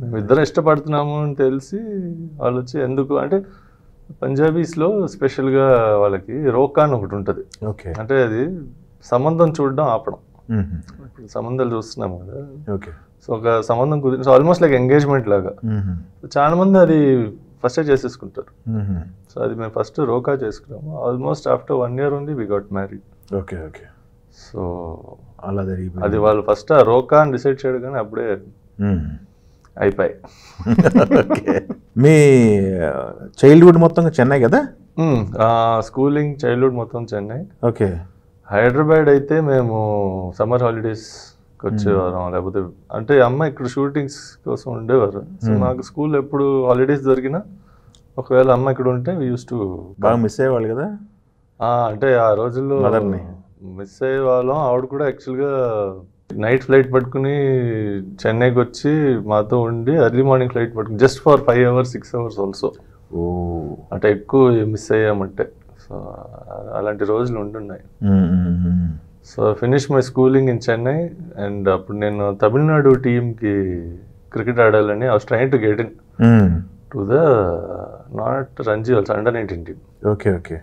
మేమిద్దరం ఇష్టపడుతున్నాము అని తెలిసి వాళ్ళు వచ్చి ఎందుకు అంటే పంజాబీస్లో స్పెషల్గా వాళ్ళకి రోకా అని ఒకటి ఉంటుంది. ఓకే. అంటే అది సంబంధం చూడడం ఆపడం. ఇప్పుడు సంబంధాలు చూస్తున్నాం కదా. ఓకే. సో ఒక సంబంధం కుదిరి సో ఆల్మోస్ట్ లైక్ ఎంగేజ్మెంట్ లాగా. చాలా మంది అది ఫస్టే చేసేసుకుంటారు. సో అది మేము ఫస్ట్ రోకా చేసుకున్నాము. Almost after 1 year only we got married. Okay. Okay. So అలా అది వాళ్ళు ఫస్ట్ ఆ రోకా అని డిసైడ్ చేయడం కానీ అప్పుడే అయిపోయి. మీ చైల్డ్హుడ్ మొత్తం చెన్నై కదా? స్కూలింగ్ చైల్డ్హుడ్ మొత్తం చెన్నై. ఓకే. హైదరాబాద్ అయితే మేము సమ్మర్ హాలిడేస్కి వచ్చేవారం, లేకపోతే అంటే అమ్మ ఇక్కడ షూటింగ్స్ కోసం ఉండేవారు. సో నాకు స్కూల్ ఎప్పుడు హాలిడేస్ దొరికినా ఒకవేళ అమ్మ ఇక్కడ ఉంటే యూస్ టు బాగా మిస్ అయ్యేవాళ్ళు కదా. అంటే ఆ రోజుల్లో మిస్ అయ్యే వాళ్ళం. ఆవిడ కూడా యాక్చువల్గా నైట్ ఫ్లైట్ పట్టుకుని చెన్నైకి వచ్చి మాతో ఉండి ఎర్లీ మార్నింగ్ ఫ్లైట్ పట్టుకుని just for 5 hours 6 hours also. అంటే ఎక్కువ మిస్ అయ్యామంటే. సో అలాంటి రోజులు ఉంటున్నాయి. So finish my schooling in Chennai and అప్పుడు నేను తమిళనాడు టీమ్కి క్రికెట్ ఆడాలని I was trying to get in to the not Ranji also under 19 team. Okay. Okay.